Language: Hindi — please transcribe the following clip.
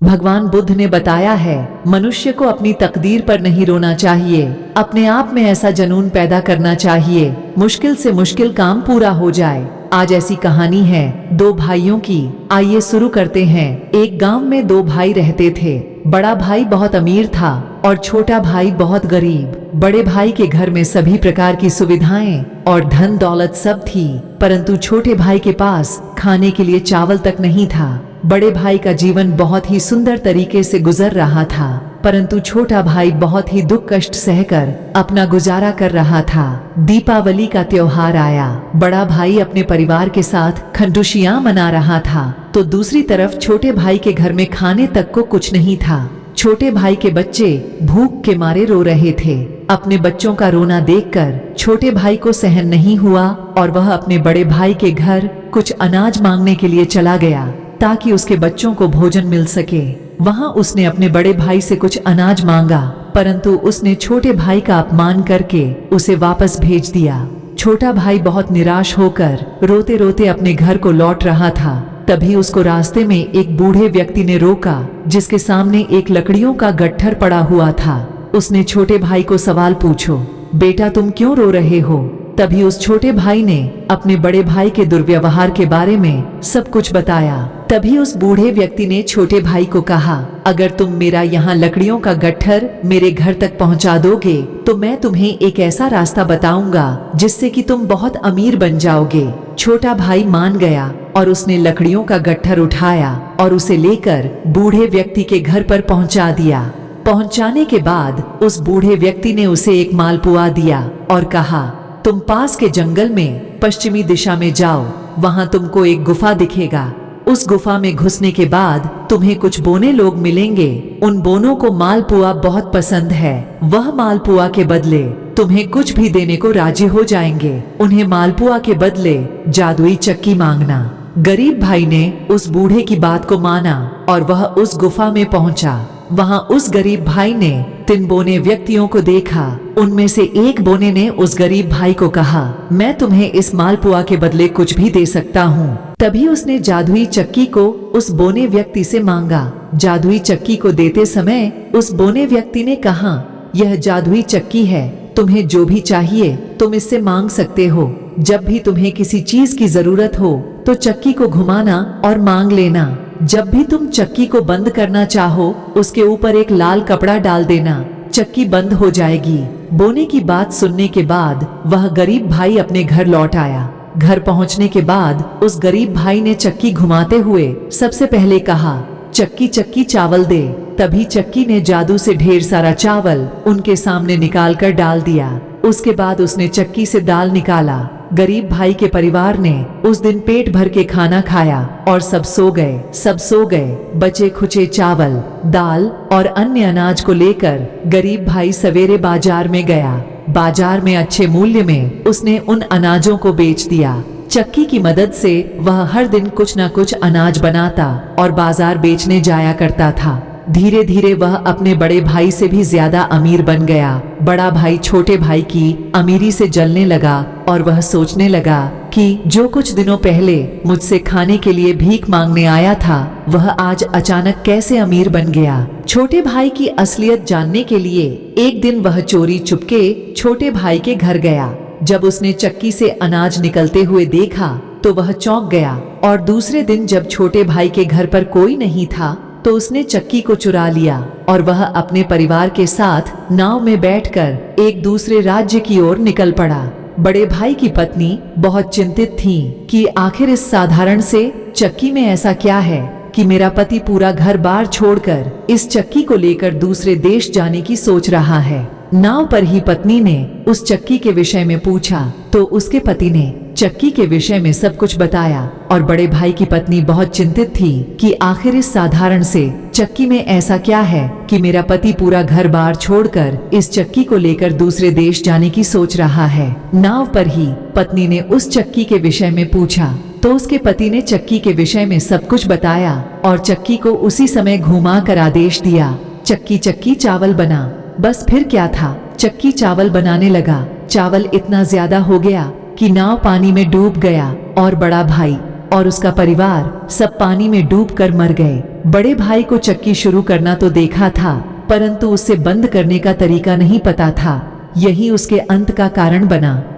भगवान बुद्ध ने बताया है, मनुष्य को अपनी तकदीर पर नहीं रोना चाहिए, अपने आप में ऐसा जुनून पैदा करना चाहिए, मुश्किल से मुश्किल काम पूरा हो जाए। आज ऐसी कहानी है दो भाइयों की। आइए शुरू करते हैं। एक गांव में दो भाई रहते थे। बड़ा भाई बहुत अमीर था और छोटा भाई बहुत गरीब। बड़े भाई के घर में सभी प्रकार की सुविधाएं और धन दौलत सब थी, परंतु छोटे भाई के पास खाने के लिए चावल तक नहीं था। बड़े भाई का जीवन बहुत ही सुंदर तरीके से गुजर रहा था, परंतु छोटा भाई बहुत ही दुख कष्ट सहकर अपना गुजारा कर रहा था। दीपावली का त्योहार आया। बड़ा भाई अपने परिवार के साथ खंडुशियां मना रहा था, तो दूसरी तरफ छोटे भाई के घर में खाने तक को कुछ नहीं था। छोटे भाई के बच्चे भूख के मारे रो रहे थे। अपने बच्चों का रोना देखकर छोटे भाई को सहन नहीं हुआ और वह अपने बड़े भाई के घर कुछ अनाज मांगने के लिए चला गया ताकि उसके बच्चों को भोजन मिल सके। वहां उसने अपने बड़े भाई से कुछ अनाज मांगा, परंतु उसने छोटे भाई का अपमान करके उसे वापस भेज दिया। छोटा भाई बहुत निराश होकर रोते रोते अपने घर को लौट रहा था। तभी उसको रास्ते में एक बूढ़े व्यक्ति ने रोका, जिसके सामने एक लकड़ियों का गट्ठर पड़ा हुआ था। उसने छोटे भाई को सवाल पूछो, बेटा तुम क्यों रो रहे हो? तभी उस छोटे भाई ने अपने बड़े भाई के दुर्व्यवहार के बारे में सब कुछ बताया। तभी उस बूढ़े व्यक्ति ने छोटे भाई को कहा, अगर तुम मेरा यहाँ लकड़ियों का गट्ठर मेरे घर तक पहुँचा दोगे तो मैं तुम्हें एक ऐसा रास्ता बताऊंगा जिससे कि तुम बहुत अमीर बन जाओगे। छोटा भाई मान गया और उसने लकड़ियों का गट्ठर उठाया और उसे लेकर बूढ़े व्यक्ति के घर पर पहुँचा दिया। पहुँचाने के बाद उस बूढ़े व्यक्ति ने उसे एक मालपुआ दिया और कहा, तुम पास के जंगल में पश्चिमी दिशा में जाओ, वहां तुमको एक गुफा दिखेगा। उस गुफा में घुसने के बाद तुम्हें कुछ बोने लोग मिलेंगे। उन बोनों को मालपुआ बहुत पसंद है। वह मालपुआ के बदले तुम्हें कुछ भी देने को राजी हो जाएंगे। उन्हें मालपुआ के बदले जादुई चक्की मांगना। गरीब भाई ने उस बूढ़े की बात को माना और वह उस गुफा में पहुंचा। वहां उस गरीब भाई ने 3 बोने व्यक्तियों को देखा। उनमें से एक बोने ने उस गरीब भाई को कहा, मैं तुम्हें इस मालपुआ के बदले कुछ भी दे सकता हूँ। तभी उसने जादुई चक्की को उस बोने व्यक्ति से मांगा। जादुई चक्की को देते समय उस बोने व्यक्ति ने कहा, यह जादुई चक्की है, तुम्हें जो भी चाहिए तुम इससे मांग सकते हो। जब भी तुम्हें किसी चीज की जरूरत हो तो चक्की को घुमाना और मांग लेना। जब भी तुम चक्की को बंद करना चाहो उसके ऊपर एक लाल कपड़ा डाल देना, चक्की बंद हो जाएगी। बोने की बात सुनने के बाद वह गरीब भाई अपने घर लौट आया। घर पहुंचने के बाद उस गरीब भाई ने चक्की घुमाते हुए सबसे पहले कहा, चक्की चक्की चावल दे। तभी चक्की ने जादू से ढेर सारा चावल उनके सामने निकाल कर डाल दिया। उसके बाद उसने चक्की से दाल निकाला। गरीब भाई के परिवार ने उस दिन पेट भर के खाना खाया और सब सो गए। बचे खुचे चावल, दाल और अन्य अनाज को लेकर गरीब भाई सवेरे बाजार में गया। बाजार में अच्छे मूल्य में उसने उन अनाजों को बेच दिया। चक्की की मदद से वह हर दिन कुछ न कुछ अनाज बनाता और बाजार बेचने जाया करता था। धीरे धीरे वह अपने बड़े भाई से भी ज्यादा अमीर बन गया। बड़ा भाई छोटे भाई की अमीरी से जलने लगा और वह सोचने लगा कि जो कुछ दिनों पहले मुझसे खाने के लिए भीख मांगने आया था वह आज अचानक कैसे अमीर बन गया। छोटे भाई की असलियत जानने के लिए एक दिन वह चोरी चुपके छोटे भाई के घर गया। जब उसने चक्की से अनाज निकलते हुए देखा तो वह चौंक गया और दूसरे दिन जब छोटे भाई के घर पर कोई नहीं था तो उसने चक्की को चुरा लिया और वह अपने परिवार के साथ नाव में बैठकर एक दूसरे राज्य की ओर निकल पड़ा। बड़े भाई की पत्नी बहुत चिंतित थी कि आखिर इस साधारण से चक्की में ऐसा क्या है कि मेरा पति पूरा घर बार छोड़कर इस चक्की को लेकर दूसरे देश जाने की सोच रहा है। नाव पर ही पत्नी ने उस चक्की के विषय में पूछा तो उसके पति ने चक्की के विषय में सब कुछ बताया और बड़े भाई की पत्नी बहुत चिंतित थी कि आखिर इस साधारण से चक्की में ऐसा क्या है कि मेरा पति पूरा घर बार छोड़कर इस चक्की को लेकर दूसरे देश जाने की सोच रहा है। नाव पर ही पत्नी ने उस चक्की के विषय में पूछा तो उसके पति ने चक्की के विषय में सब कुछ बताया और चक्की को उसी समय घुमा कर आदेश दिया, चक्की चक्की चावल बना। बस फिर क्या था, चक्की चावल बनाने लगा। चावल इतना ज्यादा हो गया कि नाव पानी में डूब गया और बड़ा भाई और उसका परिवार सब पानी में डूबकर मर गए। बड़े भाई को चक्की शुरू करना तो देखा था, परंतु उसे बंद करने का तरीका नहीं पता था। यही उसके अंत का कारण बना।